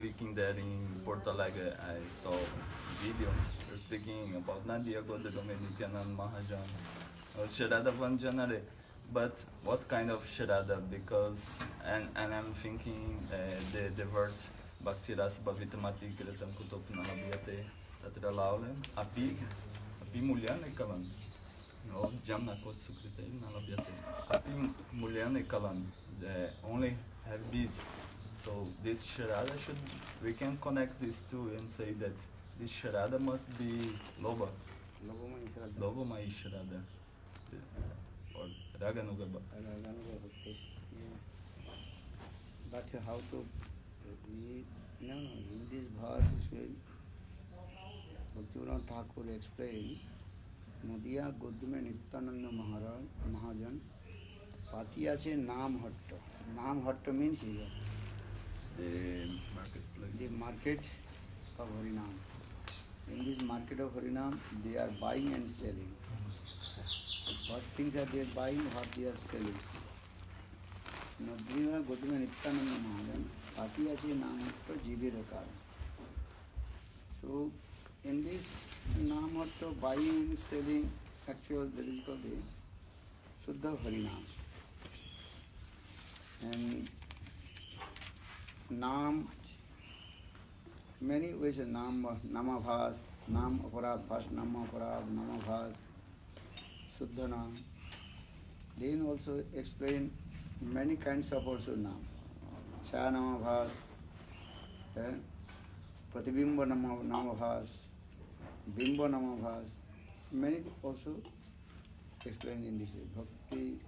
speaking that in Porto Alegre. I saw video. You're speaking about Nadia Godegome Nityanand Mahajan. Sharada Vanjanare. But what kind of Sharada? Because, and I'm thinking the verse Bhakti Rasa Bhavitamati Kritam Kutopna Labhyate Tatra Laule. Api Mulyane Kalan. No, Jamna Kot Sukrite Nalabhyate. Api Mulyane Kalan. Only have this. So this charada should, we can connect these two and say that this charada must be Loba. Loba Mai charada. Or Raganuga. But how to in this verse Bhaktivinoda Thakur explained Nadia Godume Nityananda Mahajan Patiyache Nam Hatta. Nam Hatta means here The marketplace. the market of Harinam. In this market of Harinam, they are buying and selling. What things are they buying, what they are selling. Nadriva Goduma Nityananda Mahajan, Patiyache Namatta Jivirakar. So, in this Namatta buying and selling, actual there is called the Suddha Harinam. And Nam, many ways of Namabhas, Nam Aparad, first Nam Aparad, Namabhas, Suddha Nam. Then also explain many kinds of also Nam. Chaya Namabhas, Pratibimba Namabhas, Bimba Namabhas, many also explained in this Bhakti,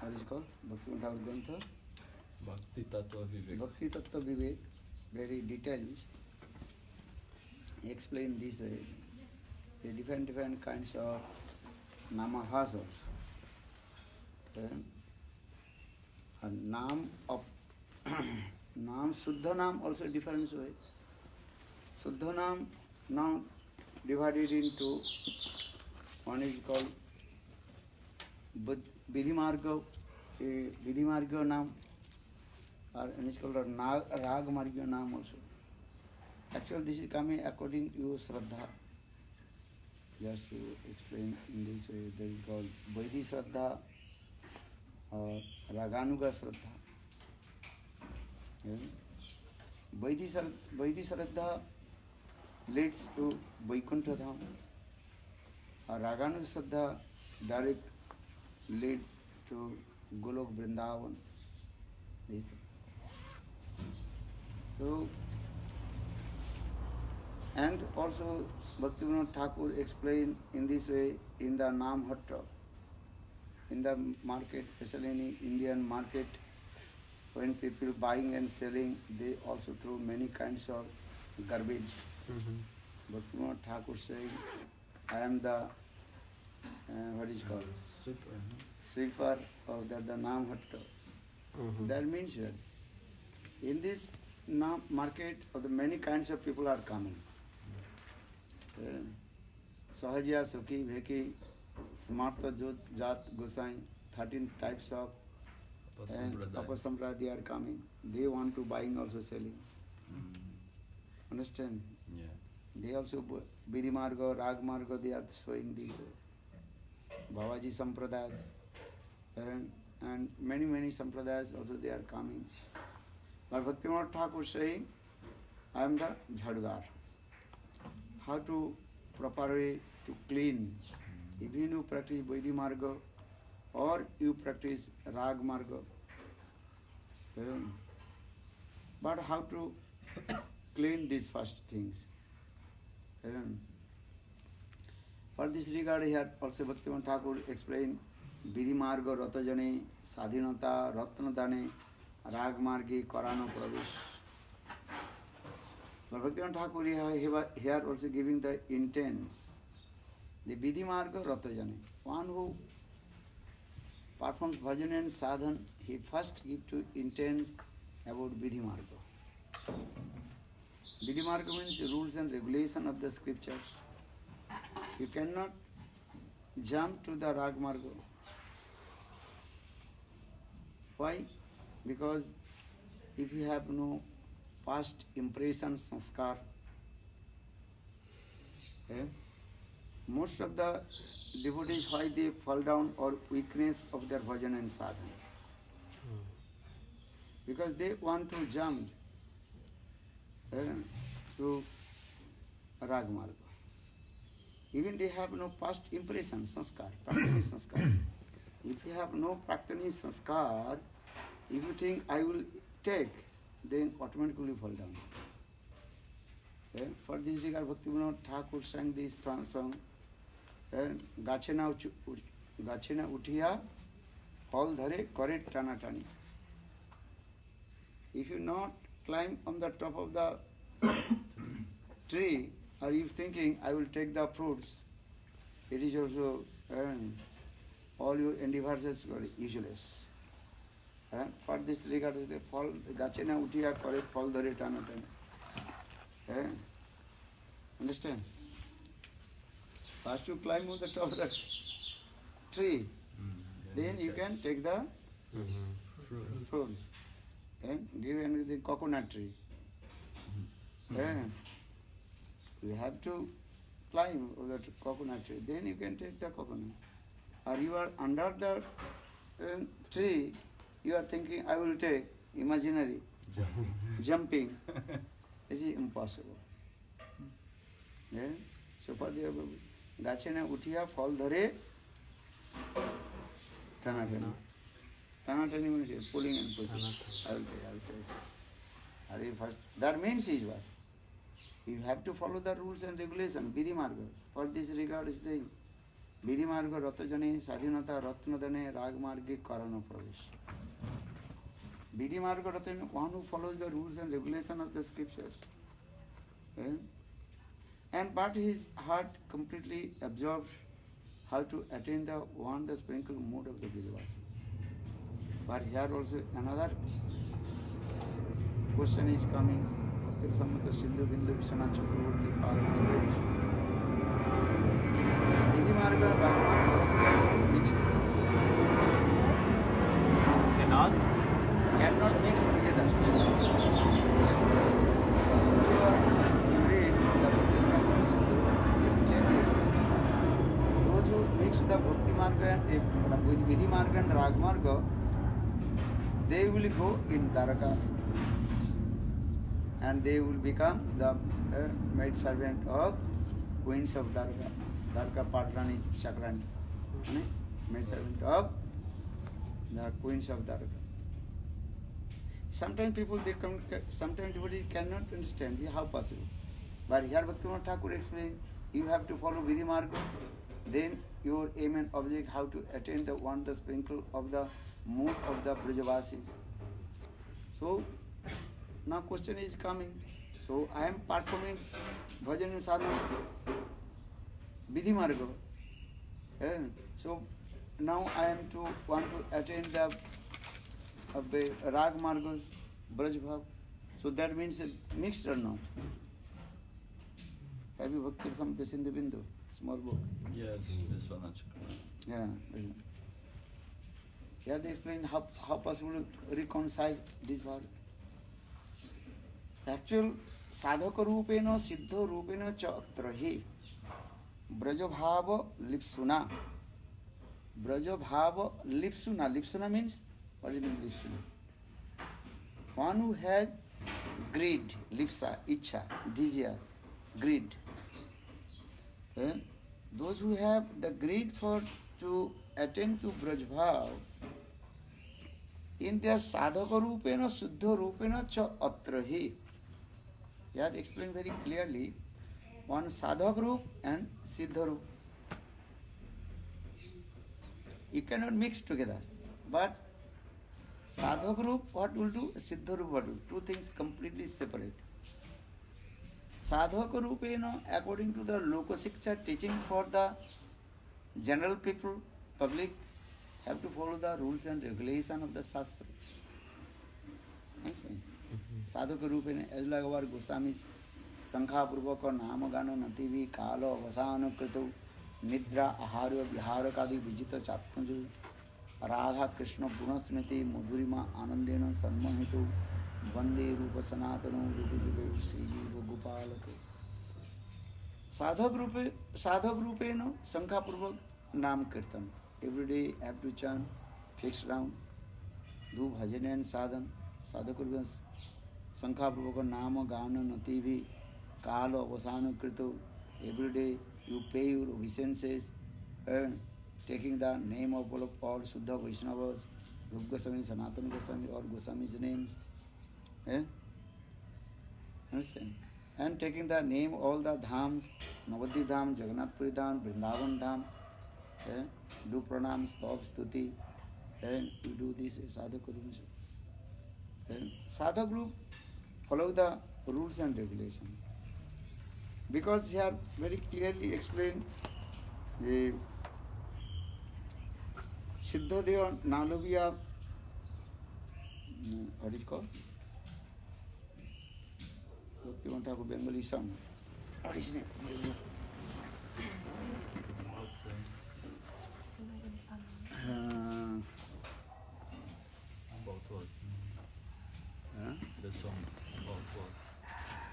what is it called? Bhakti Thakur Grantha. Bhakti Tattva Vivek. Bhakti Tattva Vivek, very detailed, explain this the different kinds of namahas also. And Nam of Nam, Suddha Nam also different way. Suddha Nam now divided into one is called Vidhimarga Nam. And it's called Rag Margya Nam also. Actually, this is coming according to your Shraddha. Just to explain in this way, there is called Vaidhi Shraddha or Raganuga Shraddha. Vaidhi Shraddha leads to Vaikuntha Dham. Raganuga Shraddha direct lead to Golok Vrindavan. So, and also Bhaktivinoda Thakur explained in this way in the Nam Hatta, in the market, especially in Indian market, when people buying and selling, they also throw many kinds of garbage. Bhaktivinoda Thakur saying, I am the, what is called? Sweeper of the Nam Hatta. That means that in this market, of the many kinds of people are coming. Sahajya, Sukhi, Bheki, Samartha, Jat, Gosai, 13 types of Apasampradaya are coming. They want to buying also selling. Understand? Yeah. They also, Vidhimarga, Ragmarga, they are showing these Bhavaji Sampradayas. And many Sampradayas also they are coming. But Bhaktivinoda Thakur saying, I am the Jhadudar. How to properly to clean. Even you practice Vaidhi Marga or you practice Rag Marga. But how to clean these first things. For this regard, here also Bhaktivinoda Thakur explained Vidhi Marga Ratajane Sadhinata Ratnadane Rag Margi Karana Pravesh. But Bhaktivinoda Thakur here also giving the intents. The Vidhi Marga Ratajane. One who performs bhajan and sadhan, he first give to intents about Vidhi Marga. Vidhi Marga means rules and regulation of the scriptures. You cannot jump to the Rag Marga. Why? Because if you have no past impression, sanskar, most of the devotees, why they fall down or weakness of their bhajan and sadhana. Because they want to jump to rag marga. Even they have no past impression, sanskar, praktani sanskar. If you have no praktani sanskar, if you think I will take, then automatically fall down. For this regard, Bhaktivinoda Thakur sang this song, Gachena Uthiya, Hall Dhare, Kore Tana Tani. If you not climb on the top of the tree, or you thinking I will take the fruits, it is also all your endeavors are useless. For this regard, the fall Gachena Uthiya, Kore Hall Dhare Tana Tani. Understand? First you climb on the top of the tree, then you can take the fruits. Give anything coconut tree. You have to climb over the coconut tree, then you can take the coconut. Or you are under the tree, you are thinking I will take imaginary jumping. It is impossible. So for the Gachena Uthiya, Fall Dhare, Tanatani. Tanatani means pulling and pushing. I will take. That means is what? You have to follow the rules and regulations, Vidhi Marga. For this regard is saying, Vidhi Marga Ratajane, Sadhinata, Ratnadane, Rag Margi, Karana Pravesh. Vidhi Marga Ratajane, one who follows the rules and regulations of the scriptures. And but his heart completely absorbs how to attain the spiritual mood of the Brajavasi. But here also another question is coming. Samudra Sindhu Bindu Vishwanath Chakravarti explains. Vidhi Marga, Rag Marga cannot mix together. Cannot mix together. Those who mix the Bhakti Marga and Vidhi Marga and Rag Marga, they will go in Dwaraka and they will become the maid servant of queens of Dwaraka. Dwaraka Patrani Chakrani. Maid servant of the queens of Dwaraka. Sometimes people sometimes everybody cannot understand how possible. But here Bhaktivinoda Thakur explained, you have to follow Vidhi Marga, then your aim and object how to attain the sprinkle of the mood of the Brajavasis. So now question is coming. So I am performing bhajan and sadhana, Vidhi Marga. So now I am want to attain the Rag Marga, Braj Bhav. So that means mixed or not? Have you worked with some Sindhu Bindu? Small book. Yes, this one. Yeah. Here they explain how possible to reconcile this bhav. Actual sadhaka rupena siddha rupena cha atrahi braja bhava lipsuna. Braja bhava lipsuna. Lipsuna means, what does it mean lipsuna? One who has greed, lipsa, icha, desire, greed. Those who have the greed to attain to Braj Bhav, in their sadhaka rupena, siddha rupena cha atrahi. He had explained very clearly one sadhaka roop and siddha roop. You cannot mix together. But sadhaka roop, what will do? Siddha roop, what will do? Two things completely separate. Sadhaka rupena, according to the Lokasiksha teaching for the general people, public, have to follow the rules and regulations of the Shastra. Sadhaka rupena, as like our Goswamis, Sankha Purvaka, Namagano, Nativi, Kalo, Vasana Kritu, Nidra, Aharya, Viharakadi, Vijita Chatpanju, Radha Krishna, Punasmiti, Madhurima, Anandena, Sanmahitu, Vande Rupa Sanatano Rupa Srijiva Gopalaka. Sadhak Rupe no Sankha Purvak Nam Kirtan. Every day have to chant, fixed round, do bhajan and sadhan. Sadhak Rupe Sankha Purvaka Nama Gana Nativi Kala Avasana Krito. Every day you pay your obeisances and taking the name of all Suddha Vaishnavas, Rupa Goswami, Sanatana Goswami, or Goswami's names. Understand? And taking the name all the dhams, Navadvip Dham, Jagannath Puri Dham, Vrindavan Dham, do pranam, stop, stuti, and you do this sadhak group. Sadhak group follow the rules and regulations. Because here very clearly explained the Siddhadeva Nalavya, what is it called? You want to have a Bengali song? What is it? About what? The song about what?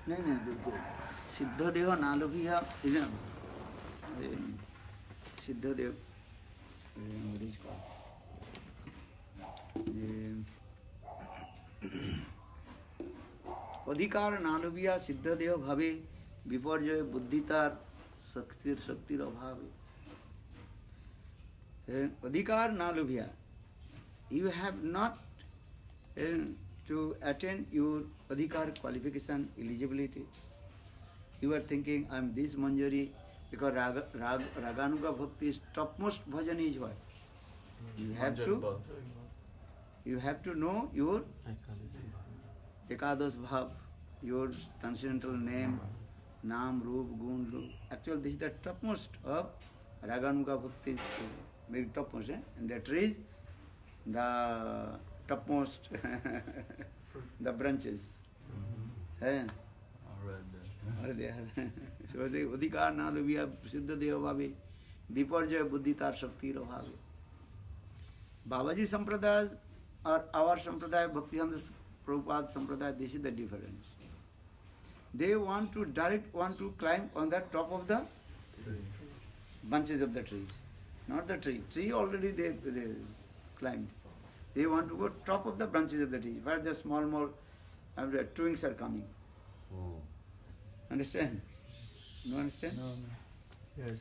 No, Siddhadeva Nalavya, Siddhadeva, what is it called? अधिकार नालबिया सिद्धदेव भावे विपर्जय बुद्धितार शक्तिर अभावे. अधिकार नालबिया, you have not to attain your adhikar qualification eligibility. You are thinking I am this manjari because raganuga bhakti's topmost bhajan is what? You have to know your Ekadas Bhav, your transcendental name, Nam, Roop, Gun, Roop. Actually, this is the topmost of Raganuga Bhakti, very topmost, and that is the topmost, the branches. Are there. So the Udikar Nalavya Siddhadeva Bhavi, Viparjaya Buddhita Shakti Bhavi. Babaji Sampradaya or our Sampradaya Bhaktivedanta Prabhupada Sampradaya, this is the difference. They want to climb on the top of the branches of the tree. Not the tree. Tree already they climbed. They want to go top of the branches of the tree, where the small twigs are coming. Oh. Understand? You understand? No. Yes.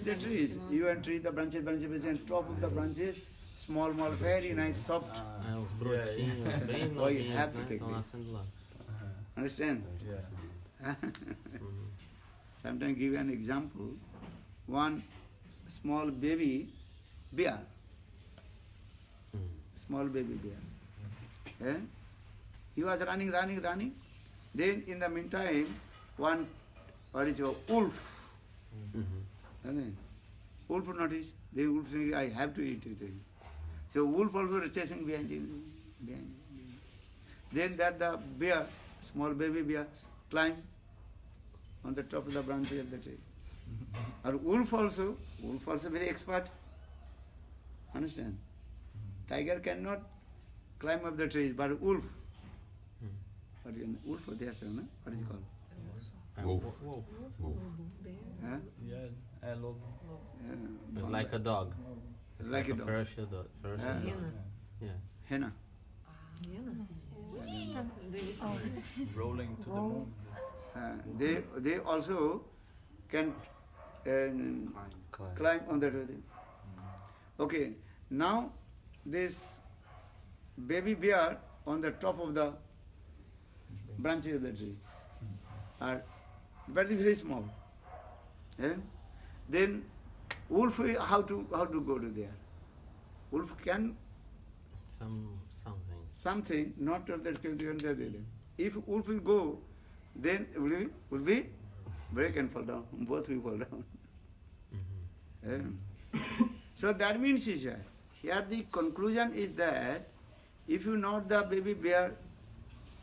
The trees. You and tree, the branches, and top of the branches, small, very nice, soft. Os brotinhos, bem Oh, you novinhos, have to né? take Estão this. nascendo lá. Understand? Yeah. Sometimes give an example. One small baby bear. Small baby bear. He was running. Then in the meantime, one, wolf. Wolf noticed. The wolf saying, I have to eat it. So wolf also was chasing behind him. Then that the bear, small baby bear, climbed on the top of the branch of the tree. And wolf also very expert. Understand? Tiger cannot climb up the trees, but wolf. What is it? Wolf or their son, what is it called? Wolf. Huh? Yeah, lobo. It's like a dog. Like a dog. Ferocious dog. Yeah. Henna. Rolling to the moon. They also can climb on the tree. Okay, now this baby bear on the top of the branches of the tree are very small. Then wolf, how to go to there? Wolf can something not to that. If wolf will go, then will be break and fall down. Both will fall down. So that means here the conclusion is that if you not the baby bear,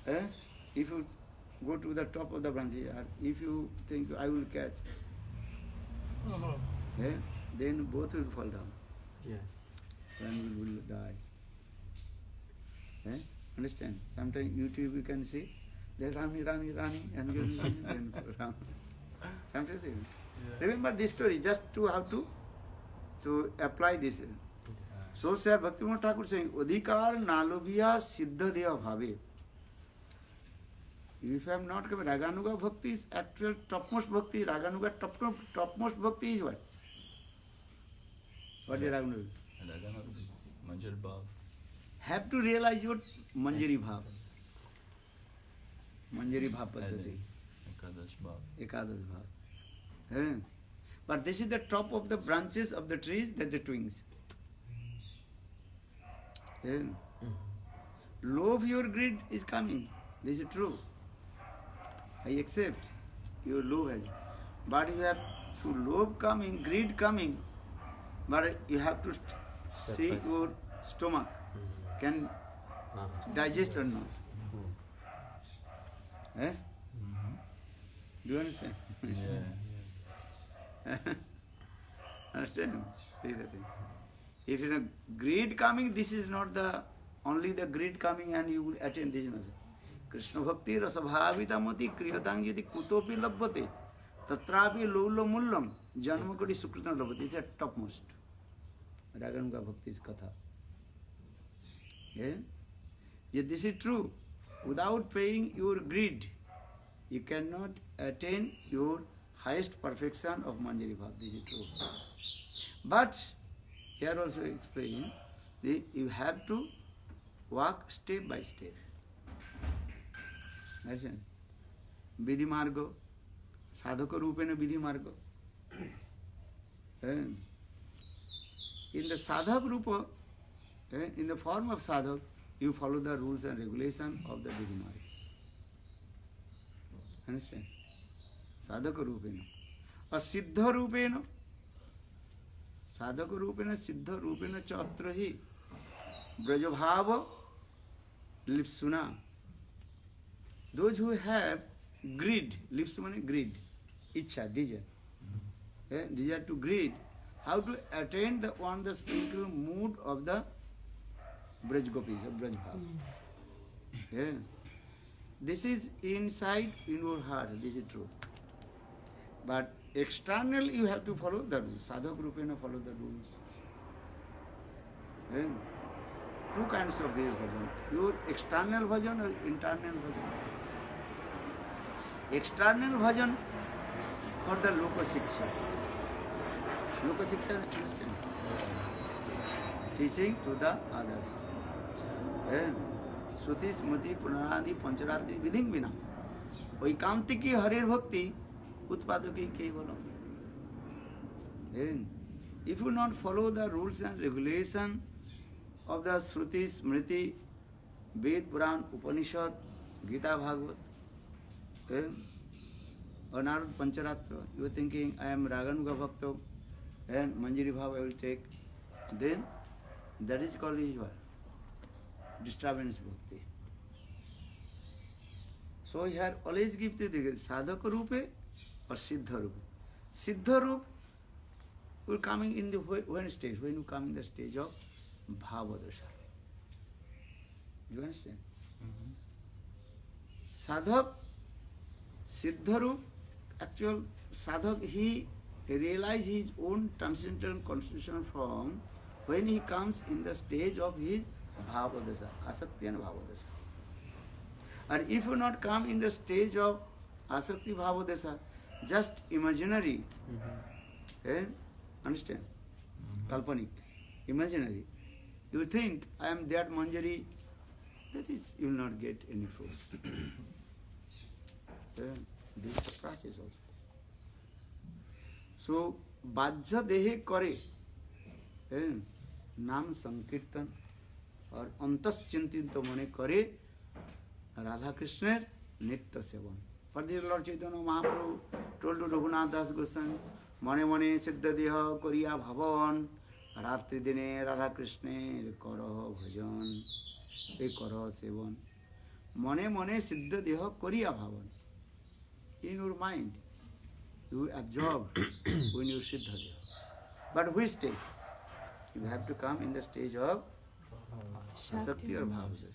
if you go to the top of the branch, if you think I will catch, then both will fall down. Yes. And we will die. Understand? Sometimes YouTube you can see, they Rani, Rani, Rani, and you then Ram. Sometimes they, remember this story, just to have to apply this. So Sir Bhaktivinoda Thakur saying, Odhikar nalobiya siddha deva bhave. If I am not coming, Raganuga Bhakti is actual topmost Bhakti. Raganuga topmost Bhakti is what? What is Raganuga? Manjari Bhav. Have to realize your Manjari Bhav. Manjari Bhav Paddhati. Ekadash Bhav. Ekadash Bhav. Eh? But this is the top of the branches of the trees, that the twins. Eh? Love your greed is coming. This is true. I accept your love has. But you have to love coming, greed coming. But you have to see your stomach can digest or not. Eh? Do you understand? Yeah. Understand? See the thing. If you know greed coming, this is not the only the greed coming and you will attain this. Krishna Bhakti Rasabhavita Mati Kriyatang Yadi Kutopi Labbate Tatrapi Lula Mullam Janmakadi Sukritan Labbate. It's at topmost. Raganuga Bhakti's Katha. Yeah? Yet this is true. Without paying your greed, you cannot attain your highest perfection of Manjari Bhav. This is true. But here also explain, you have to walk step by step. Listen. Vidhi margo, sadhaka rupena vidhi margo. In the sadhak rupa, in the form of sadhak, you follow the rules and regulations of the vidhi margo. Understand? Sadhaka rupena. A siddha rupena. Sadhaka rupena, siddha rupena chatra hi. Brajabhava lipsuna. Those who have greed, lips means greed, ichha, desire. Desire to greed, how to attain the spiritual mood of the Braj Gopis, of Braj Bhav. This is inside in your heart, this is true. But external you have to follow the rules. Sadhak Rupena follow the rules. Two kinds of bhajan. Your external bhajan or internal bhajan. External bhajan for the Loka Siksha. Loka Siksha, understand? Teaching to the others. Shruti, Smriti, Punaradi, Pancharatri, Vidhing Vina. Vaikantiki Harir Bhakti, Utpadaki Kevalam. If you not follow the rules and regulations of the Shruti, Smriti, Ved, Puran, Upanishad, Gita, Bhagavad, or Narad Pancharatra, you are thinking, I am Raganuga Bhakta and Manjari Bhav I will take, then that is called what? Disturbance Bhakti. So here always give the Sadhaka Rupe or Siddha Rupe. Siddha Rupe will coming in the when stage? When you come in the stage of Bhavadasha. You understand? Sadhak, Siddharup, actual sadhak, he realizes his own transcendental constitutional form when he comes in the stage of his Bhavadasha, Asakti and Bhavadasha. And if you not come in the stage of Asakti Bhavadasha, just imaginary, understand? Kalpanik, imaginary. You think, I am that Manjari, that is, you will not get any fruit. This is the process also. So, Bajja Dehe Kare, Nam Sankirtan, or Antas Chintinta Mane Kare, Radha Krishna, Nitya Sevan. For this Lord Chaitanya Mahaprabhu told to Raghunath Das Goswami, Mane Mane Siddha Deha Koriya Bhavan, Ratri Dine Radha Krishna, Karaha Bhajan, Karaha Sevan. Mane Mane Siddha Deha Koriya Bhavan. In your mind, you absorb when you Siddha Deha. But which stage? You have to come in the stage of Shakti or Bhavadasha.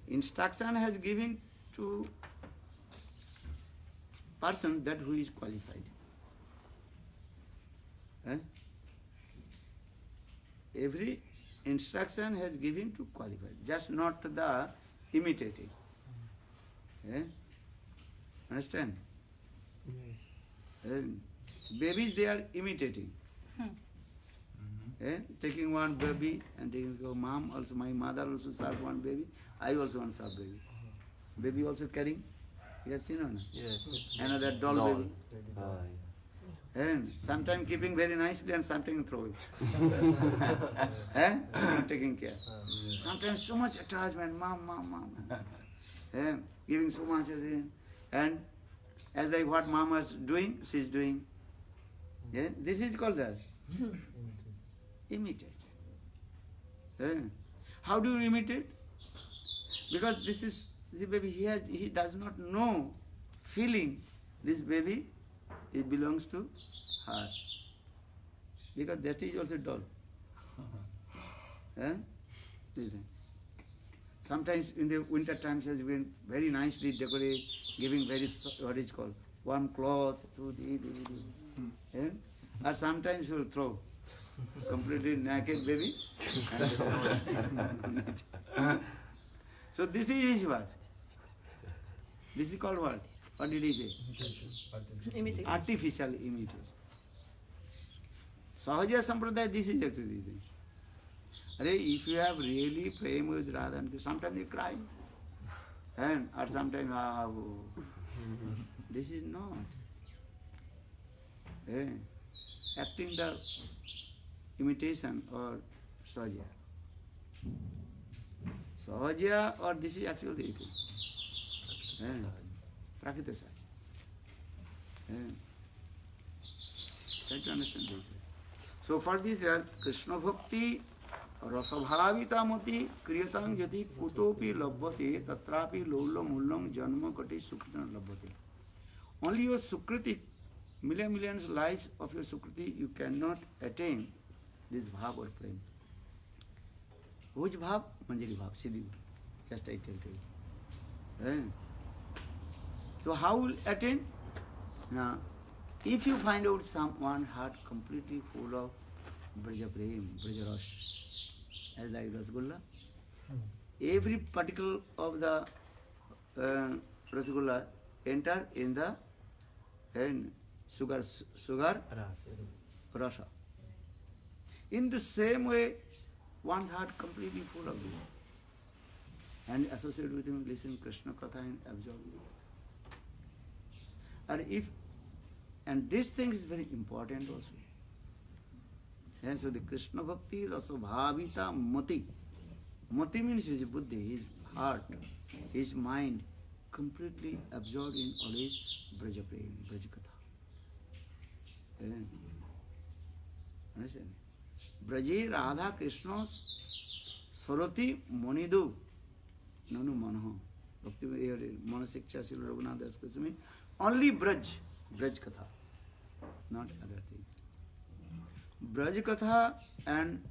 instruction has given to person that who is qualified. Eh? Every instruction has given to qualified, just not the imitating. Eh? Understand? Babies, they are imitating. Taking one baby and taking mom also, my mother also served one baby, I also want to serve baby. Baby also carrying, you have seen or not? Yes. Another doll Doll. baby. And sometimes keeping very nicely and sometimes throw it. Not taking care. Sometimes so much attachment, mom. Giving so much of it. And as like what mom was doing, she is doing. This is called as imitate. How do you imitate? Because this is the baby, he does not know feeling. This baby, it belongs to her. Because that is also doll. Sometimes in the winter times has been very nicely decorated, giving very, what is called, warm cloth to the. Or sometimes you will throw completely naked baby. So this is his word. This is called what? What did he say? Imitation. Artificial imitation. Sahaja Sampradaya, this is actually the thing. If you have really praying with Radha, sometimes you cry. Or sometimes, this is not. Acting the imitation or sahaja. Sahaja or this is actually the thing. Prakriti sahaja. Try to understand this. So for this, Krishna Bhakti Rasabhavita mati kriyatang yati kutopi labhate tatrapi lollam ullam janma kati sukriti labhate. Only your sukriti, millions lives of your sukriti, you cannot attain this bhav or prem. Which bhav? Manjari bhav, siddhi bhav. Just I tell you. So how will attain? Now, if you find out someone heart completely full of Braja Prem, Braja Ras, as like Rasgulla, every particle of the Rasgulla enter in the sugar rasa. In the same way, one's heart completely full of it. And associate with him, listen Krishna Katha and absorb it. And this thing is very important also. And so the Krishna Bhakti Rasabhavita Mati. Mati means his buddhi, his heart, his mind, completely absorbed in always Braja Prem, Braja Katha. Understand? Braje Radha Krishna Sarati Monidu Nanu Manoho. Bhakti Manasiksha Srila Raghunath Das Goswami. Only Braj Katha, not other thing. Braj Katha and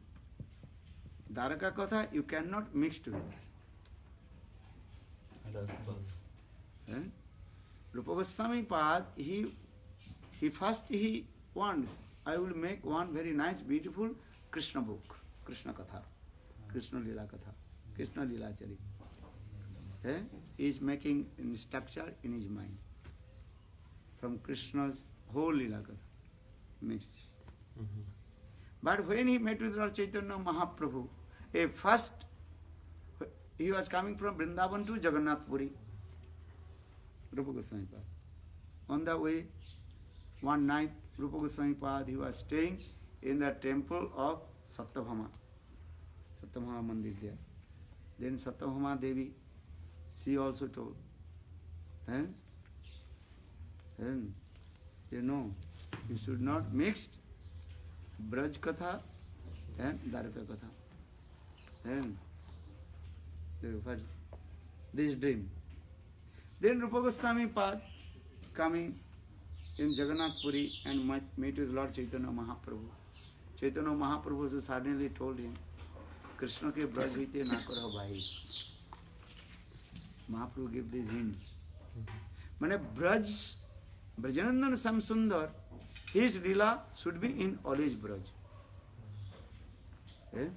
Dwaraka Katha you cannot mix together. Rupa Goswami Pad, he wants, I will make one very nice, beautiful Krishna book, Krishna Katha, Krishna Lila Katha, Krishna Lila Chari. He is making in structure in his mind. From Krishna's whole Lila Katha mixed. But when he met with Lord Chaitanya Mahaprabhu, first he was coming from Vrindavan to Jagannath Puri, Rupa Goswami Pad. On the way, one night, Rupa Goswami Pad, he was staying in the temple of Satyabhama Mandir there. Then Satyabhama Devi, she also told, you know, you should not mix Braj Katha and Dwaraka Katha. And this dream. Then Rupa Goswami Pad coming in Jagannath Puri and met with Lord Chaitanya Mahaprabhu. Chaitanya Mahaprabhu so suddenly told him, Krishna ke braj hoite na karo bhai. Mahaprabhu gave these hints. Mane Brajanandan Samsundar, his lila should be in always Braj. Eh?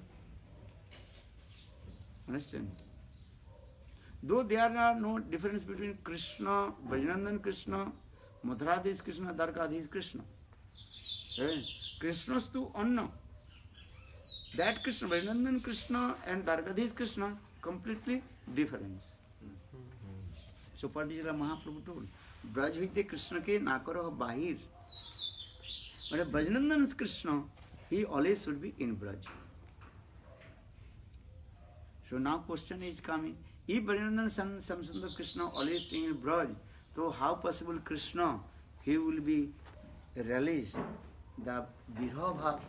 Understand? Though there are no difference between Krishna, Brajanandan Krishna, Madhuradhis Krishna, Dwarkadhis Krishna. Eh? Krishna's to Anna. That Krishna, Brajanandan Krishna and Dwarkadhis Krishna, completely different. So particular Mahaprabhu told, Braj hoite Krishna ke na karo bahir. But Brajanandan Krishna, he always should be in Braj. So now question is coming, if Brajanandan Samsundar Krishna always staying in Braj, so how possible Krishna, he will be released the Viroha Bhav?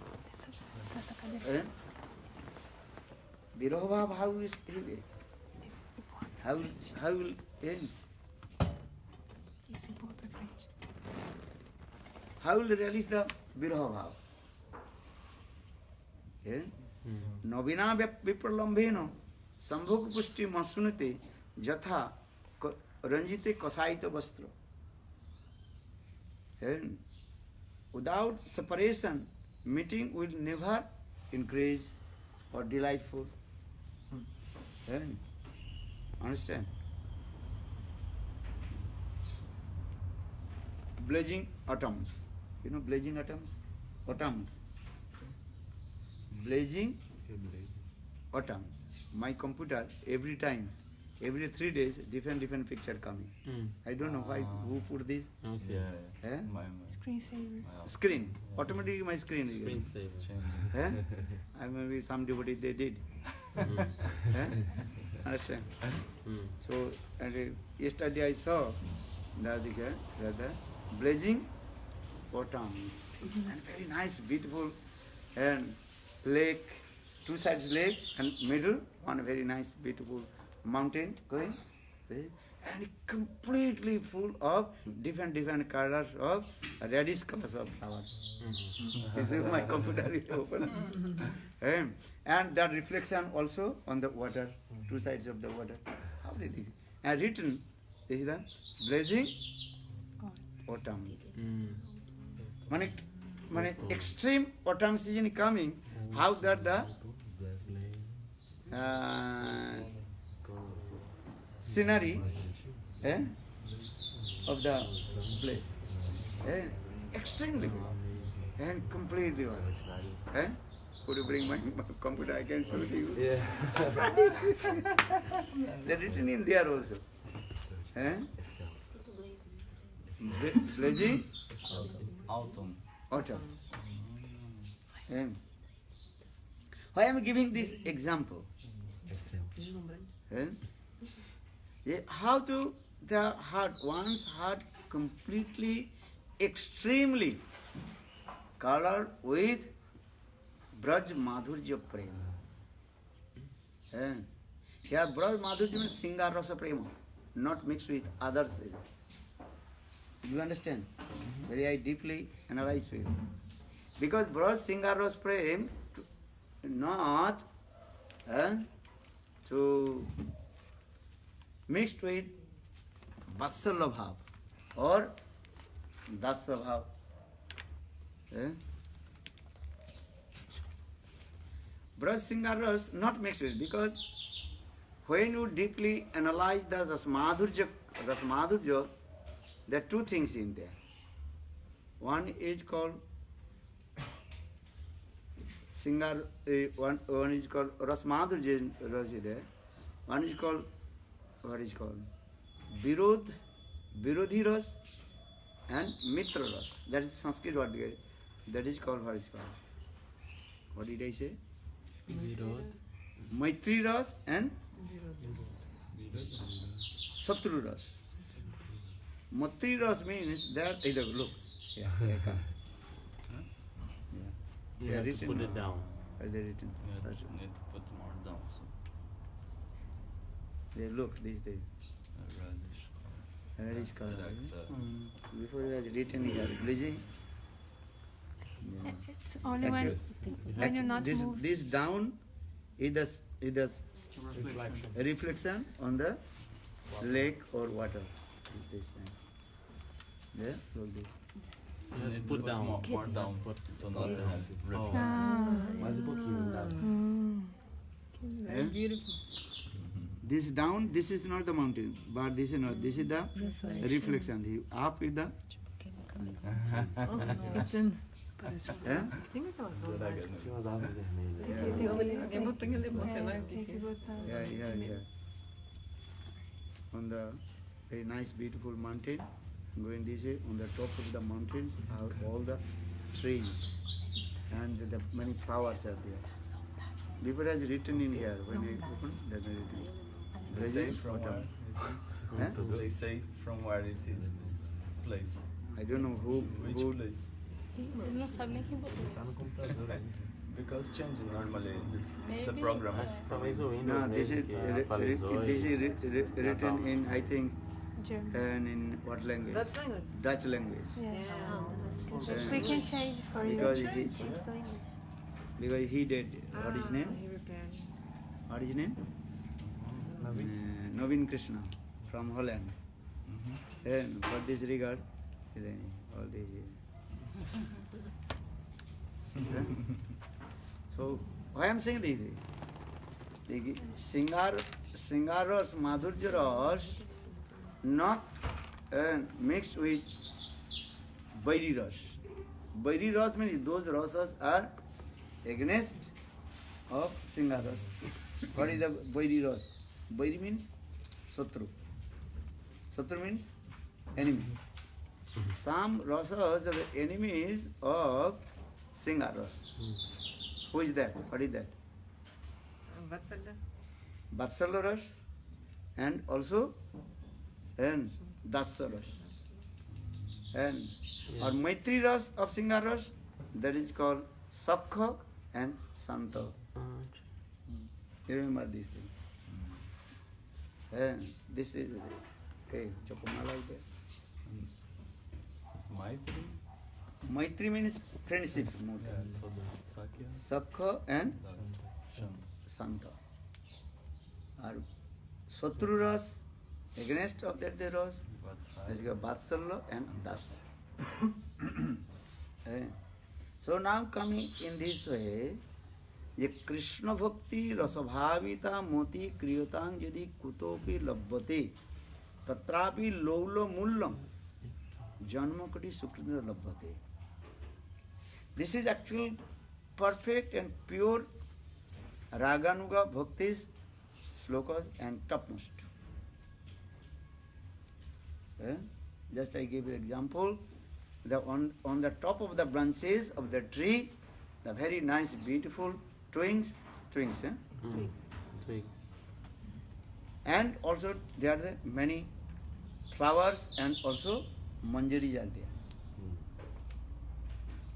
Viroha Bhav, how will it be? How will end? How will release the Viroha Bhav? Navina vipralambhena sambhog pushti masunate jatha ranjite kasaita vastra. Without separation, meeting will never increase or delightful. Understand? Blazing atoms. You know blazing atoms? Atoms. Blazing atoms. My computer, every time, every 3 days, different picture coming. I don't know why, who put this. Okay. Eh? Screensaver. Screen. Automatically my screen is getting. Screensaver. Eh? I maybe some devotee they did. Eh? Understand? So and yesterday I saw the blazing autumn and very nice, beautiful and lake, two sides lake and middle one very nice, beautiful mountain going, and completely full of different colors of reddish colors of flowers. You see my computer is open. And that reflection also on the water, two sides of the water. How did this? And written is the blazing autumn. Mane extreme autumn season coming. How that the scenery of the place. Extremely good and completely good. Could you bring my computer? I can show it to you. Yeah. They're written in there also. Blazing Autumn. autumn. Why am I giving this example? How to the heart, one's heart completely, extremely colored with Braj Madhurya Prema. Here Braj Madhurya means Singar Rasa Prema, not mixed with others. You understand? Very deeply analyze with. Because Braj Singar Rasa Prema not to mixed with Vatsalya Bhav or Dasya Bhav. Braj Singar Ras not mixed with, because when you deeply analyze the Rasmadhurya, there are two things in there. One is called Singar, one is called Rasmadhurya Ras is there. One is called, what is called? Virodhi Ras and Mitra Ras. That is Sanskrit word. That is called, what is called? What did I say? Maitri Ras and Satru Ras. Maitri Ras means that, look. Yeah, You have to put it down. Are they written? Yeah, need to put more down. So They look these days. Reddish color. Before it was written here, blazing. Yeah. It's only when you're not moved. This down is the reflection on the lake or water. This time. Yeah, slowly. You need to Put down. more down Put to not Yes. reflex. Ah. Mais um pouquinho, tá? Yeah? This down, this is not the mountain, but this is not. This is the reflection. The up is the. Yeah? Tem aquela zona. Tinha umas árvores vermelhas. Alguém botou em alemão, sei lá o que Tem que que é isso. botar. Yeah. On the very nice, beautiful mountain, going this way, on the top of the mountains are all the trees and the many flowers are there. Before has written in here, when I open, there's a written. They say Brazil, from where autumn. it is. Huh? They say from where it is. This place. I don't know who, Which place? Ele não sabe nem quem botou Tá no isso. computador aí. Because changing normally this, the Maybe, program. Acho que talvez o Windows No, this mesmo is, que atualizou this e... is written in, I think, German. and in what language? Dutch language. Dutch language. Yes. Yeah. We can change for you. Because he did, what is his name? He repaired. What is his name? Navin Krishna from Holland. And for this regard, all these. So, why I am saying this? The Singaras, Madhurya Ras, not mixed with Vairi Ras. Vairi Ras means those rasas are against of Singaras. What is the Vairi Ras? Vairi means Satru. Satru means enemy. Some rasas are the enemies of Singaras. Who is that? What is that? Vatsalya. Vatsala Ras and also and Dasa Ras. And or Maitri Ras of Singaras, that is called Sakha and Santa. You remember these things. And this is Chakumala is there. It's Maitri. Maitri means friendship. Yeah, so the Sakya. Sakha and Shant. Santa. Or Satru Ras, against of that the Ras, that is called Vatsalya and Das. So now coming in this way, ये कृष्ण भक्ति रसभाविता मोति क्रियतां यदि कुतोपि लभ्यते तत्रापि लौलो मूल्यम जन्मकटि सुकृत लभ्यते. This is actual perfect and pure Raganuga Bhakti's slokas and topmost. Just I give you example. On the top of the branches of the tree, the very nice, beautiful twigs, Twigs. and also there are the many flowers and also manjaris are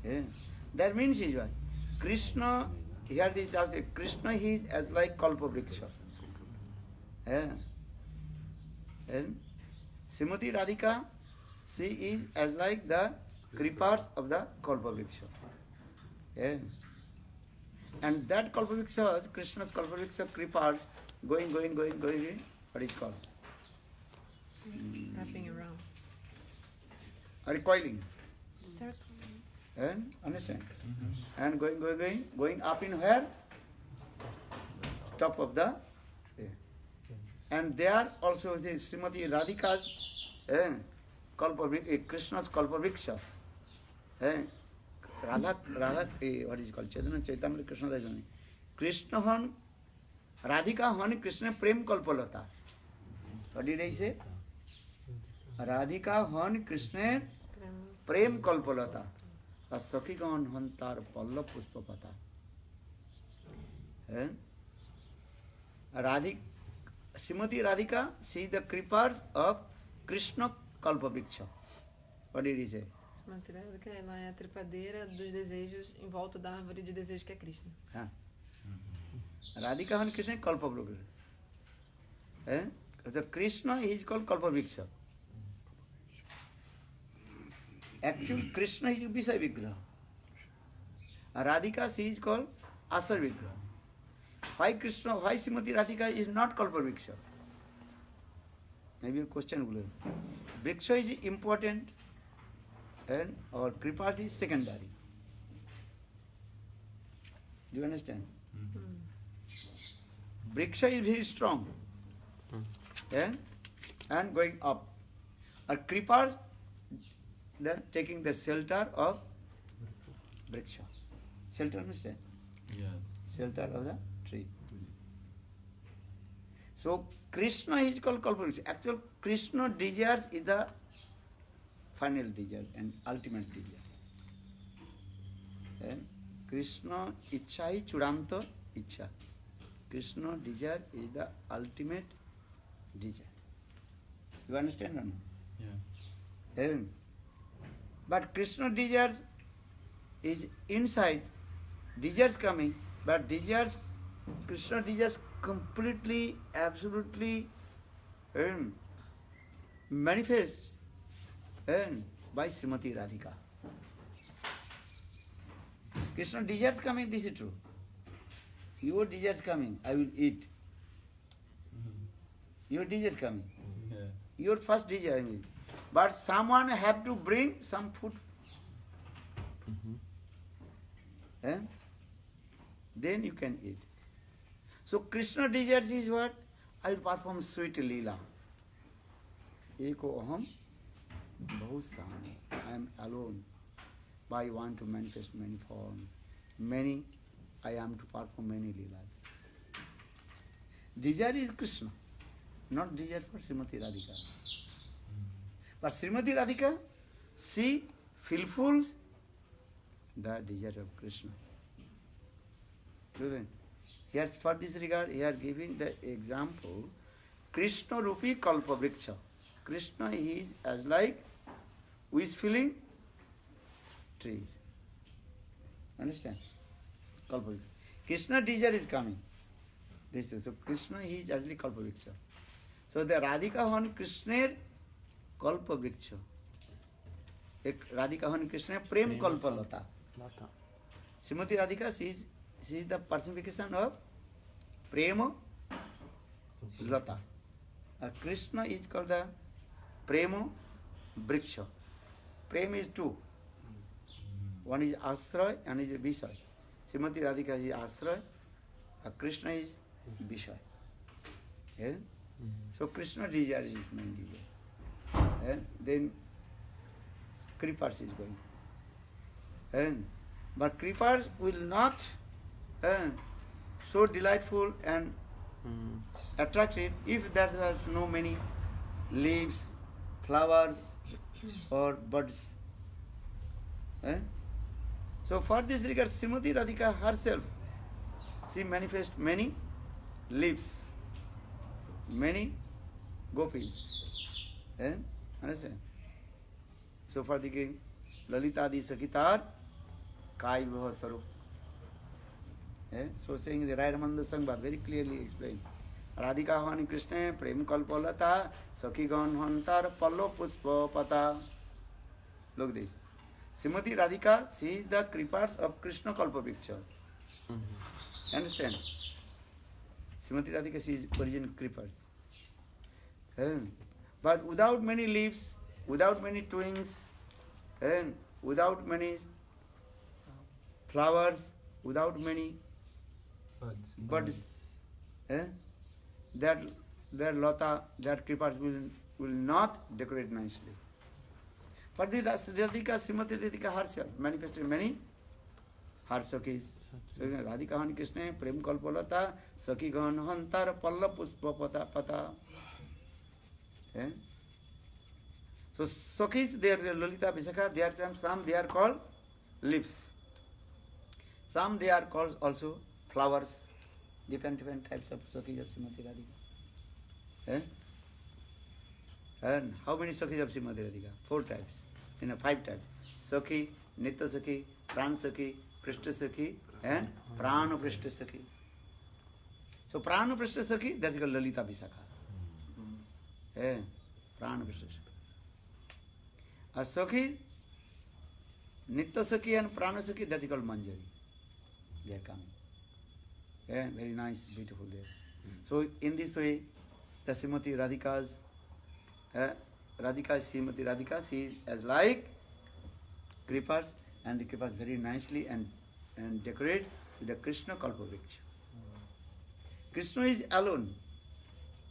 there. That means is what? Krishna, here this is also, Krishna he is as like Kalpavriksha. And Srimati Radhika, she is as like the creepers of the Kalpavriksha. And that Kalpavriksha, Krishna's Kalpavriksha creepers, going, what is called? Wrapping around. Recoiling. Circle. And understand? And going up in where? Top of the. And there also the Srimati Radhika's Krishna's Kalpavriksha. Radha, what is it called? Chaitanya Krishna Dajani. Krishna Han, Radhika Han Krishna Prem Kalpalata. What did I say? Radhika Han Krishna Prem Kalpalata. Asakhigan Hantar Palla Puspapata. Srimati Radhika, she is the creepers of Krishna Kalpavriksha. What did he say? Mantralika, ela é a trepadeira dos desejos em volta da árvore de desejo que é Krishna. Radhika Han Krishna Kalpavriksha. The Krishna is called Kalpavriksha. Actually, Krishna is Visaya Vigraha. Radhika, she is called Asar Vigraha. Why Srimati Radhika is not Kalpavriksha? maybe a question will Vriksha is important and or Kripa is secondary. Do you understand? Vriksha is very strong and going up. Or Kripa, then taking the shelter of Vriksha. Shelter, understand? Yeah. Shelter of the tree. So Krishna is called Kalpavriksha. Actual Krishna desires is the final desire and ultimate desire. And Krishna Ichha is Churanta Ichha. Krishna desire is the ultimate desire. You understand or not? Yeah. But Krishna desires is inside, desires coming, but desires, Krishna desires completely, absolutely manifest by Srimati Radhika. Krishna desires coming, this is true. Your desires coming, I will eat. Your desires coming. Yeah. Your first desire, I mean. But someone have to bring some food. Then you can eat. So Krishna desires is what? I will perform sweet leela. Eko aham bahusami. I am alone. But I want to manifest many forms. I am to perform many leelas. Desire is Krishna, not desire for Srimati Radhika. But Srimati Radhika, she fulfills the desire of Krishna. Here, for this regard, he is giving the example, Krishna Rupi Kalpavriksha. Krishna is as like wish-filling trees. Understand? Kalpavriksha. Krishna desire is coming. This is, so Krishna is as like Kalpavriksha. So the Radhika hon Krishna Kalpavriksha. Radhika hon Krishna Prem Kalpalata. Srimati Radhika, she is the personification of Prema Lata. Krishna is called the Prema Vriksha. Prema is two. One is Asray and is Vishay. Srimati Radhika is Asray, Krishna is Vishay. Yeah? So Krishna desire is main desire. And then Kripas is going. But Kripas will not so delightful and attractive if there has no many leaves, flowers or buds. So for this regard, Srimati Radhika herself, she manifests many leaves, many gopis. Understand? So for the king, Lalita Adi Sakitar, Kai Bhava Sarup. So saying the Rayaramanda Sangbad very clearly explained. Radhika Hani Krishna, Prem Kalpalata, Sakhi Gan Hantar, Pallo Puspa Pata. Look this. Srimati Radhika, she is the Kripas of Krishna Kalpavriksha. Understand? Srimati Radhika, she is origin Kripas. But without many leaves, without many twigs, without many flowers, without many buds, that lata, that Kripas will not decorate nicely. For this Radhika, Srimati Radhika herself manifested many her Sakhis. So Radhika Hani Krishna, Prem Kalpalata, Sakhi Gan Hantar, Palla Puspa Pata. So Sakhis, they are Lalita Visakha, they are some they are called leaves. Some they are called also flowers. Different types of Sakhis of Srimati Radhika. And how many Sakhis of Srimati Radhika? 4 types. 5 types. Sakhi, Nitya Sakhi, Pran Sakhi, Prishta Sakhi, and Prana Prishta Sakhi. So Prana Prishta Sakhi, that is called Lalita Visakha. Prana Prishta Sakhi. A Sakhi, Nitya Sakhi and Prana Sakhi, that is called Manjari. They are coming. Very nice, beautiful there. So in this way, the Srimati Radhika's Radhika, Srimati Radhika, she is as like creepers, and the creepers very nicely and decorate with the Krishna Kalpavriksha. Krishna is alone,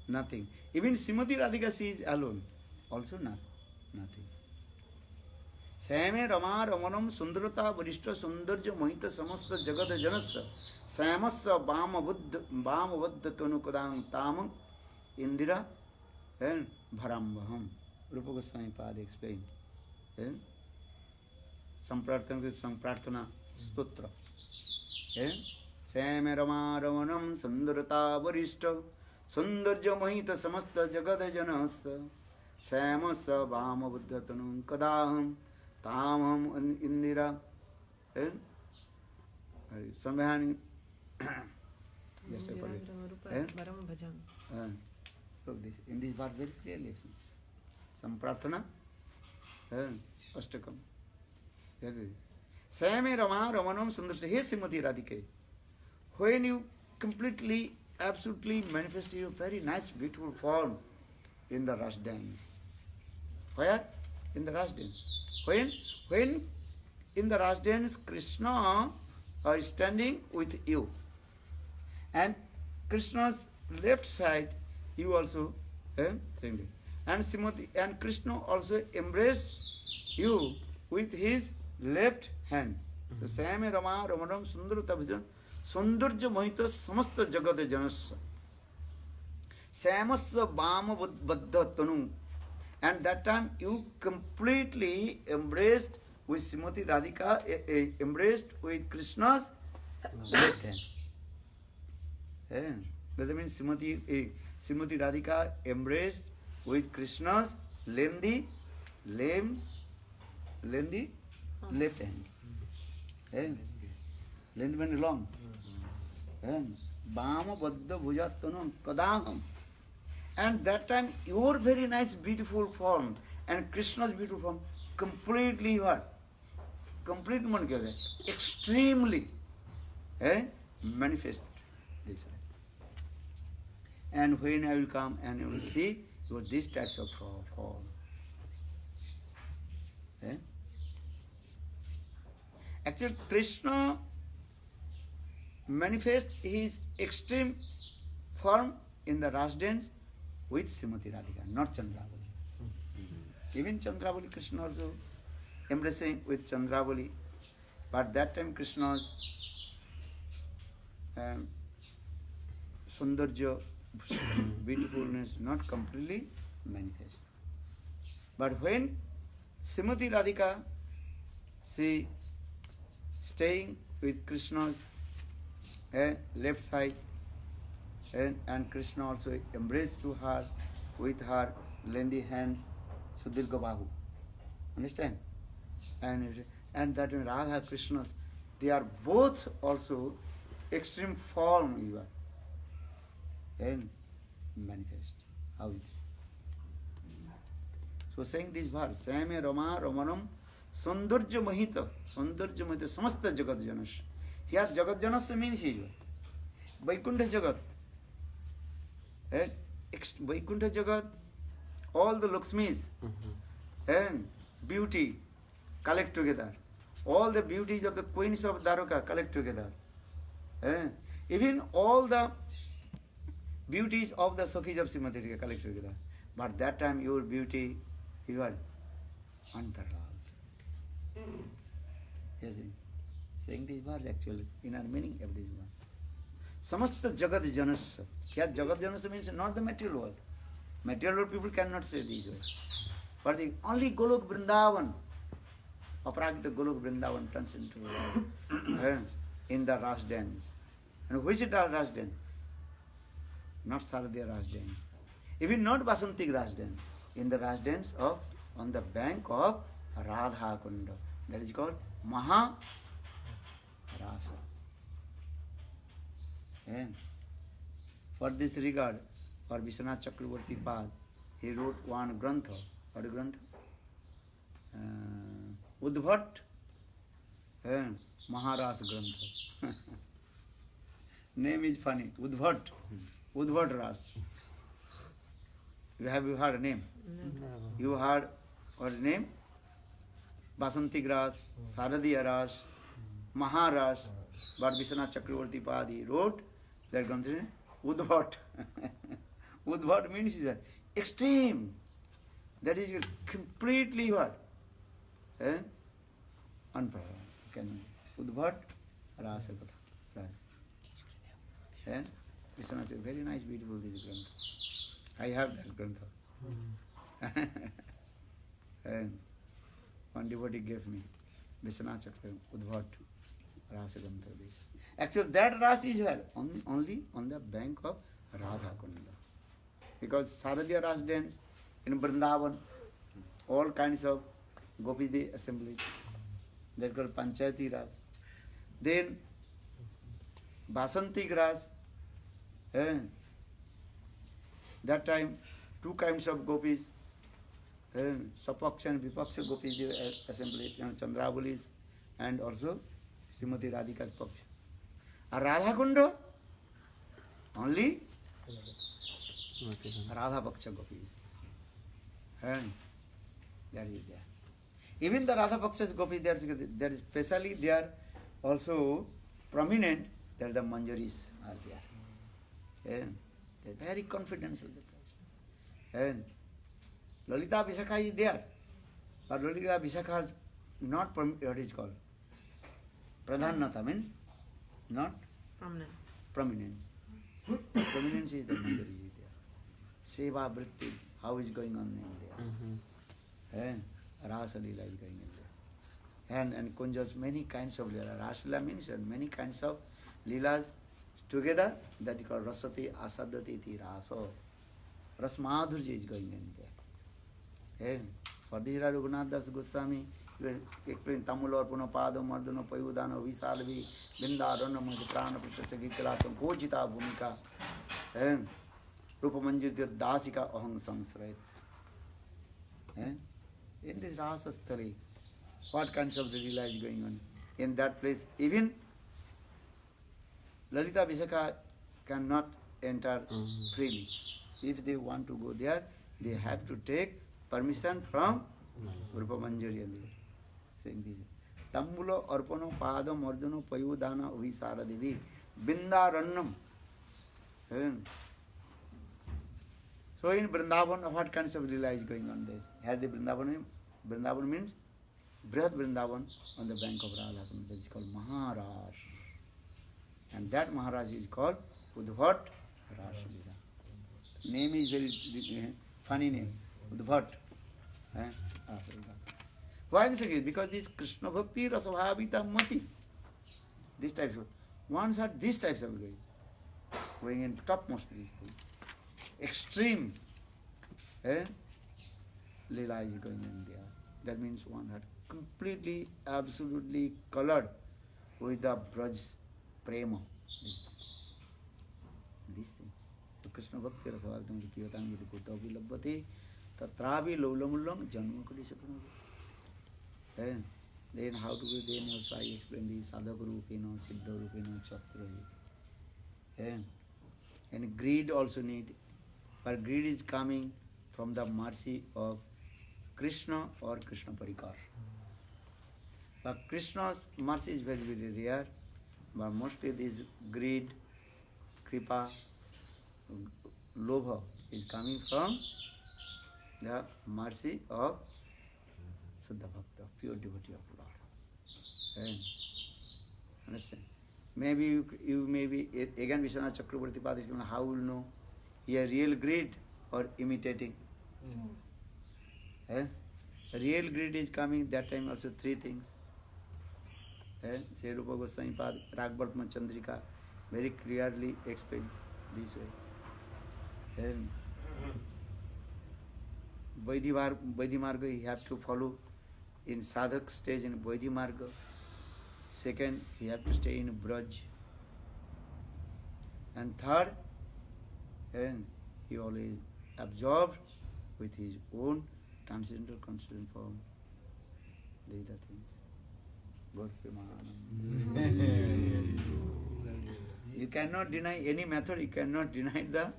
nothing. Even Srimati Radhika, she is alone, also nothing. Same Rama Ramanam Sundarata Varishta Sundarja Mohita Samasta Jagata Janasa Samasa Bama Vaddha Tanukadam Tamam Indira and Bharambaham. Rupa Goswami Pada explained. Samprarthana with Samprarthana Stotra. Same Rama Ramanam Sundarata Varishta Sundarja Mohita Samasta Jagata Janasa Samasa Bama Vaddha Tanukadam Tamam Indira and Samvahani. Just I forget. Varam bhajam. Look this in this verse very clearly. Samprarthana and Ashtakam. Same Rama Ramanam Sundarsa. Hey Srimati Radhika. When you completely, absolutely manifest your very nice, beautiful form in the Ras dance. Where? In the Ras dance. When in the Ras dance Krishna is standing with you, and Krishna's left side you also singing, and Srimati and Krishna also embrace you with his left hand. So Same Rama Ramanam Sundarata Bhajan Sundarja Mohita Samasta Jagata Janasa Samasa Bama Vaddha Tanu. And that time you completely embraced with Srimati Radhika, embraced with Krishna's left hand. That means Srimati Radhika embraced with Krishna's lengthy left hand. Length means long. Bama Vaddha Bhujattanam Kadaham. And that time your very nice beautiful form and Krishna's beautiful form completely what? Complete man kya hai? Extremely manifest this. And when I will come and you will see your these types of form. Actually Krishna manifests his extreme form in the Ras dance with Srimati Radhika, not Chandravali. Even Chandravali, Krishna also embracing with Chandravali, but that time Krishna's Sundarja beautifulness not completely manifest. But when Srimati Radhika, she staying with Krishna's left side, and Krishna also embraced to her with her lengthy hands, Sudirgha Bahu. Understand? And that when Radha Krishna, they are both also extreme form you are and manifest. How is? So saying this verse, Same Rama Ramanam Sundarja Mahita Samasta Jagat Janas. Here Jagat Janas means here Vaikuntha Jagat. Vaikuntha Jagat, all the Lakshmis and beauty collect together. All the beauties of the queens of Dwaraka collect together. Even all the beauties of the Sakhis of Srimati Radhika collect together. But that time your beauty, you are unparalleled. Yes, saying this verse actually, inner meaning of this one. Samasta Jagat Janasa. Here Jagat Janasa means not the material world. Material world people cannot say these words. But the only Golok Vrindavan, Aparakita Golok Vrindavan turns into in the Ras dance. And which is the Ras dance? Not Saradiya Ras dance. Even not Vasantik Ras dance. In the Ras dance on the bank of Radha Kunda. That is called Maha Rasa. And for this regard, for Vishwanath Chakravarti Pad, he wrote one grantha. What grantha? Udbhat and Maharas Grantha. Name is funny. Udbhat. Udbhat Ras. You heard a name? You heard what name? Basanti Ras, Saradiya Ras, Maharas, but Vishwanath Chakravarti Padi wrote that Granth Udbhat. Udbhat means extreme. That is completely what? Unparalleled. Udbhat Rasa Katha. And Vishwanath is very nice, beautiful this Granth. I have that Grantha. And one devotee gave me Vishwanath Chakravarti Udbhat Rasa Grantha. Actually, that Rasa is where? Only on the bank of Radha Kunda. Because Saradiya Ras dance in Vrindavan, all kinds of Gopi they assemblage. That's called Panchayati Ras. Then Basanti Ras. That time, two kinds of gopis, Sapaksha and Vipaksha gopis, they assembled, Chandravalis and also Srimati Radhika's Paksha. And Radha Kunda, only Radha Paksha gopis. And that is there. Even the Radha Paksha gopis, that is specially they are also prominent, that the Manjaris are there. And they are very confidential. And Lalita Visakha is there. But Lalita Visakha is not, what is called? Pradhanata means not prominence. Prominence is the Manjari is there. Seva Vritti, how is going on in there? And Rasa Leela is going in there. And Kunjas, many kinds of Leela. Rasa Leela means many kinds of Leelas together, that is called Rasati Asadati iti Raso. Rasmadhurja is going in there. And for this Raghunath Das Goswami, you explain Tamulo, Punapado, Mardano, Payudano, Visalvi, Binda, Ranam, Prana, Pushasaki Kalasam, Kojita, Bhumika, and Rupamanjit Dasika Ohang Samsrait. In this Rasa Stali, what kinds of Leela is going on? In that place, even Lalita Visakha cannot enter freely. If they want to go there, they have to take permission from Rupa Manjari. Saying this. Tambulo Arpano Padam Ardano Payudana Visara Devi Bindarannam. So in Vrindavan, what kinds of Leela is going on this? Had the Vrindavan means Brihat Vrindavan on the bank of Radha. That is called Maharaj. And that Maharaj is called Udbhat Rasa Leela. Name is very funny name. Udbhat. Why I'm saying it? Because this Krishna Bhakti Rasabhavita Mati. These types of ones are these types of going in topmost these things. Extreme Leela is going in there. That means one had completely, absolutely colored with the Braj Prema. This thing. So Krishna Bhakti Rasavardham Kiyotam Vidikuta Vilabhati Tatravi Laulamullam Janma Kadishapana. Then how to be then also I explain this Sadhaka Rupena, Siddha Rupena, Chatra. And greed also need, but greed is coming from the mercy of Krishna or Krishna Parikar. But Krishna's mercy is very, very rare. But mostly this greed, kripa, lobha is coming from the mercy of Suddha Bhakta, pure devotee of Lord. Understand? Maybe you may be, again Vishwanath Chakravarti Padishkana, how will know a real greed or imitating? Real greed is coming, that time also three things. Sri Rupa Goswami Pad, Ragbhartma Chandrika very clearly explained this way. Vaidhi Marga he has to follow in Sadhak stage in Vaidhi Marga. Second, he has to stay in Braj. And third, he always absorbed with his own transcendental constant form. These are things. God You cannot deny any method, you cannot deny the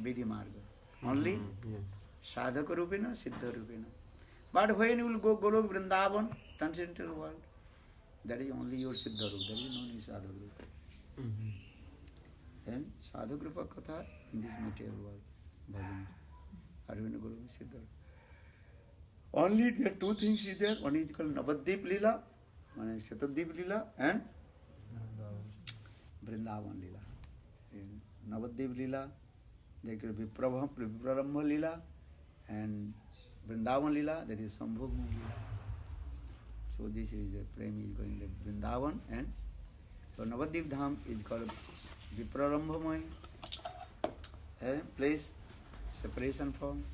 Vidhi Marga. only Yes. sadhaka rupena, siddha rupena. But when you will go Golok Vrindavan, transcendental world, that is only your siddha rupa, there is no any sadhaka rupa. And sadhaka rupa katha in this material world, bhajan, Arvind Guru Siddha. Only there are two things is there, one is called Navadvip Lila, one is Shatadvip Lila, and Vrindavan Lila. In Navadvip Lila, there could be Viprarambha Lila, and Vrindavan Lila, that is Sambhog Lila. So this is the frame is going to Vrindavan, and so Navadvip Dham is called Viprarambhamay, place, separation from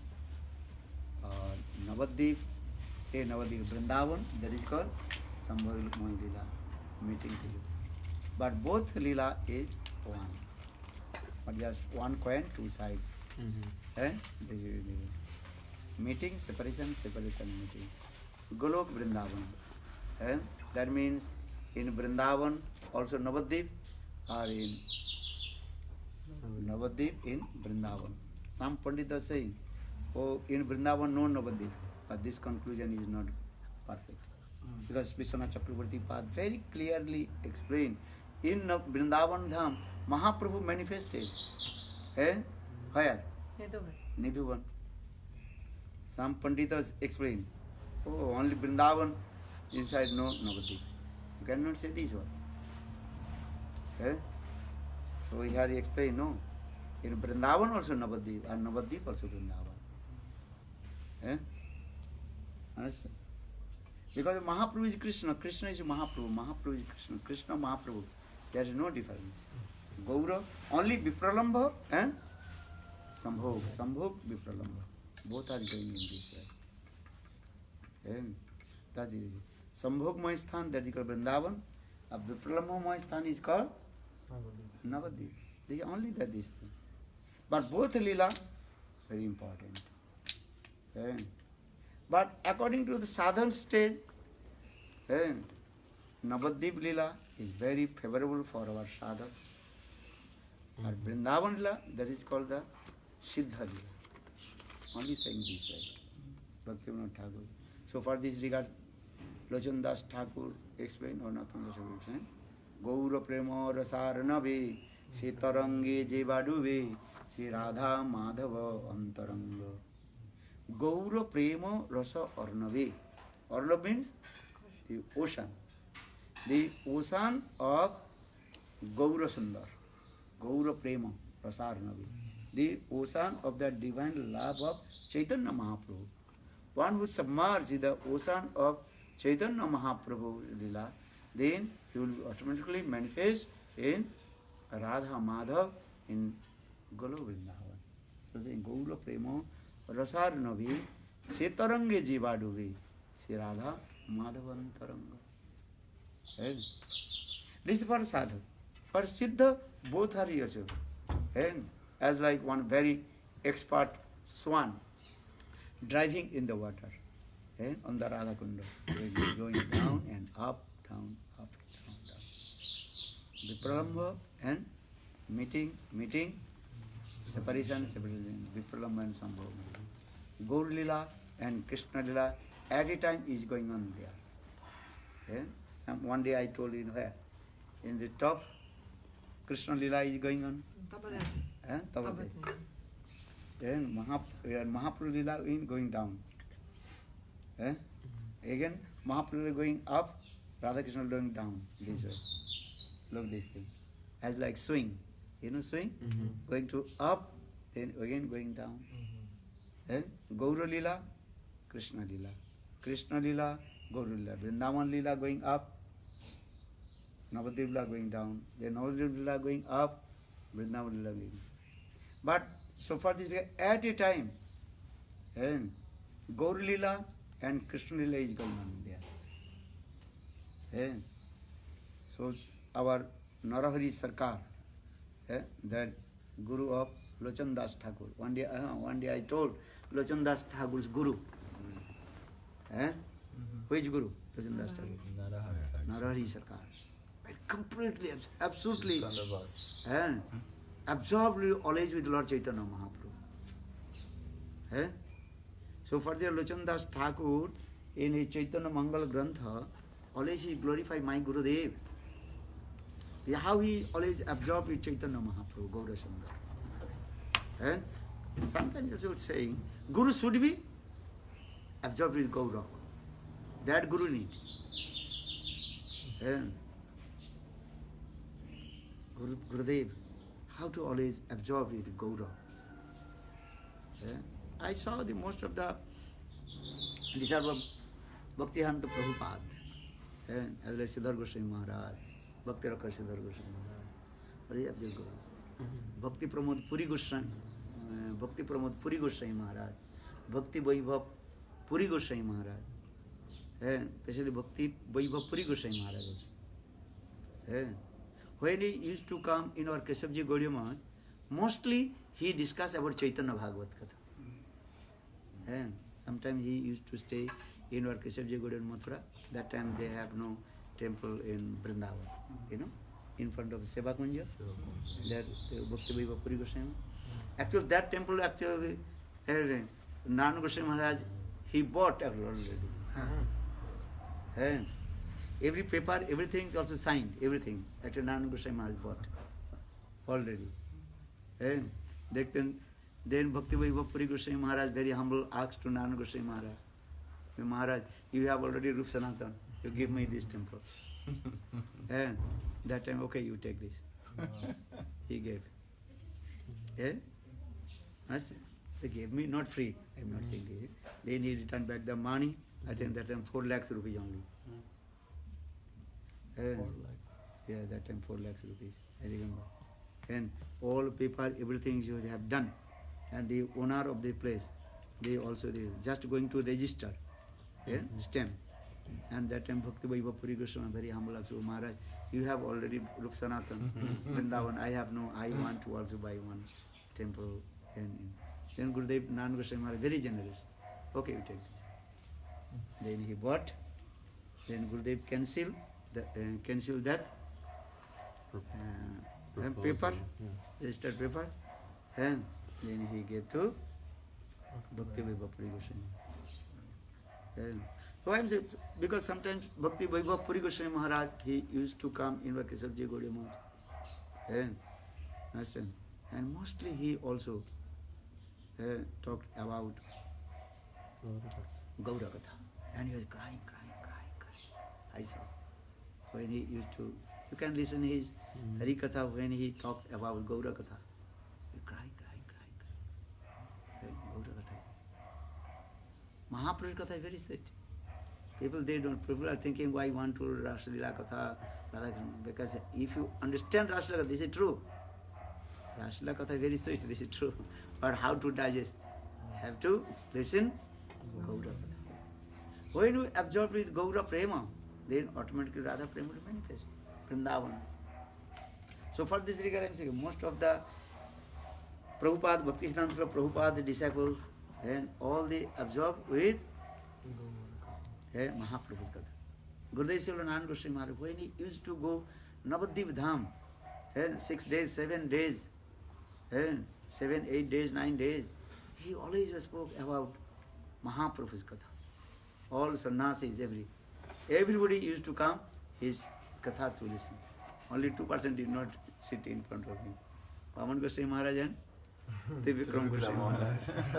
Navadvip, Navadvip Vrindavan, that is called Sambhog Lila, meeting to you. But both Lila is one. But just one coin, two sides. Meeting, separation, meeting. Golok Vrindavan. That means in Vrindavan also Navadvip, or in Navadvip in Vrindavan. Some Pandita say, oh, in Vrindavan no Navadvip. But this conclusion is not perfect. Because Vishwanath Chakravarti Pad very clearly explained, in Vrindavan Dham, Mahaprabhu manifested. Where? Nidhuvan. Some Panditas explain, oh, only Vrindavan, inside no Navadvip. You cannot say this one. So here he explained, no. In Vrindavan also Navadvip, and Navadvip also Vrindavan. Understand? Because Mahaprabhu is Krishna, Krishna is Mahaprabhu, Mahaprabhu is Krishna, Krishna Mahaprabhu. There is no difference. Gaura, only Vipralambha and Sambhog. Sambhog, Vipralambha. Both are going in this way. And that is Sambhog Mahisthan, that is called Vrindavan. Vipralambha Mahisthan is called Navadvip. They only that this thing. But both Lila, very important. And, but according to the southern stage, Navadvip Lila is very favorable for our sadhaks. And Vrindavan Lila, that is called the Siddha Lila. Only saying this way. Bhaktivinoda Thakur. So for this regard, Lochan Das Thakur explained, or nothing else will explain. Gaura Prema Rasaranabe, Se Tarange Jevadube, Se Radha Madhava Antaranga. Gaura Prema Rasa Arnave. Arnav means the ocean. The ocean of Gaura Sundar. Gaura Prema Rasa Arnave. The ocean of the divine love of Chaitanya Mahaprabhu. One who submerges in the ocean of Chaitanya Mahaprabhu Lila, then he will automatically manifest in Radha Madhav in Golo Vrindavan. So saying Gaura Prema Rasarnavi Setarange Jivaduvi Sri Radha Madhavantaranga. This is for sadhu. For Siddha, both are here. And as like one very expert swan driving in the water on the Radha Kunda, going down and up, down, up, down, down. Vipralambha and meeting, separation, Vipralambha and Sambhog. Gaur Lila and Krishna Lila at a time is going on there. One day I told you where? In the top, Krishna Lila is going on. Tabate. Then Mahaprabhu Lila is going down. Again, Mahaprabhu going up, Radha Krishna going down. This way. Look this thing. As like swing. You know swing? Going to up, then again going down. Then Gaura Lila, Krishna Lila. Krishna Lila, Gaura Lila. Vrindavan Lila going up, Navadvip Lila going down. Then Navadvip Lila going up, Vrindavan Lila going down. But so far this at a time, and Gaur Lila and Krishna Lila is going on there. So our Narahari Sarkar, that Guru of Lochan Das Thakur. One day I told Lochan Das Thakur's Guru. Which Guru? Lochan Das Thakur. Narahari Sarkar. Completely, absolutely, and absorbed always with Lord Chaitanya Mahaprabhu. Eh? So further Lochan Das Thakur in his Chaitanya Mangal Grantha always he glorify my Gurudev. How he always absorbed with Chaitanya Mahaprabhu, Gaura Sundar. And sometimes he will say, Guru should be absorbed with Gaura. That Guru need. And Gurudev, how to always absorb with Gaura. I saw the most of the disciples of Bhaktivedanta Prabhupada, as well as Siddhar Goswami Maharaj, Bhakti Rakha Siddhar Goswami Maharaj, very absorbed Gaura. Bhakti Pramod Puri Goswami Maharaj, Bhakti Vaibhav Puri Goswami Maharaj, and especially Bhakti Vaibhav Puri Goswami Maharaj also. When he used to come in our Keshavji Gaudiya Math, mostly he discussed about Chaitanya Bhagavat Katha. And sometimes he used to stay in our Keshavji Gaudiya Mathura. That time they have no temple in Vrindavan, in front of Seva Kunja. That Bhakti Vaibhav Puri Goswami. Actually, that temple, Narayana Goswami Maharaj, he bought already. And every paper, everything is also signed, everything. Actually, Narayana Goswami Maharaj bought already. And then Bhakti Vaibhav Puri Goswami Maharaj, very humble, asked to Narayana Goswami Maharaj, Maharaj, you have already Rup Sanatan, you give me this temple. And that time, okay, you take this. He gave. They gave me, not free, I am not saying this. Then he returned back the money, I think that time 4 lakhs rupees only. 4 lakhs. Yeah, that time 4 lakhs rupees, I remember. And all paper, everything you have done. And the owner of the place, they also, they just going to register, stamp. And that time Bhakti Vaibhav Puri Goswami, very humble, also, Maharaj, you have already Rup Sanatan, Vrindavan, I have no, I want to also buy one temple. And then Gurudev Narayana Goswami Maharaj, very generous. Okay, you take this. Then he bought, then Gurudev canceled that paper, registered paper, and then he gave to Bhakti Vaibhav Puri Goswami. So I am saying, because sometimes Bhakti Vaibhav Puri Goswami Maharaj, he used to come in Keshavji Gaudiya Math. And mostly he also talked about Gaura Katha. And he was crying. I saw. When he used to, you can listen his Hari Katha when he talked about Gaura Katha. He cry. Gaura Katha. Mahaprabhu's Katha is very sweet. People are thinking, why want to Rasa Lila Katha, because if you understand Rasa Lila Katha, this is true. Rasa Lila Katha is very sweet, this is true. But how to digest? Have to listen Gaura Katha. When you absorb with Gaura Prema, then automatically Radha Prema will manifest. Vrindavan. So for this regard I am saying, most of the Prabhupada, Bhaktisiddhanta Prabhupada disciples, and all they absorb with Mahaprabhu's Katha. Gurudev Srila Narayana Goswami Maharaj, when he used to go Navadvip Dham, 6 days, 7 days, 7, 8 days, 9 days, he always spoke about Mahaprabhu's Katha. All sannyasis, everybody used to come his Katha to listen. Only 2% did not sit in front of him. Vaman Goswami Maharaj and Trivikram Goswami Maharaj.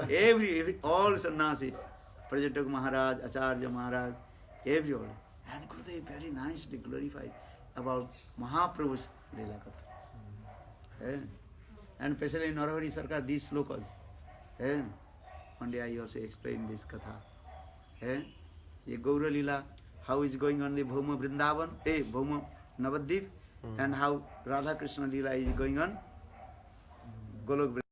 Every all sannyasis, Prajatak Maharaj, Acharya Maharaj, everyone. And Gurudev very nicely glorified about Mahaprabhu's Leela Katha. And especially in Narahari Sarkar, these slokas. One day I also explained this Katha. Ye Gaura Leela, how is going on the Bhauma Vrindavan, Bhauma Navadvip, and how Radha Krishna Leela is going on Golok Vrindavan.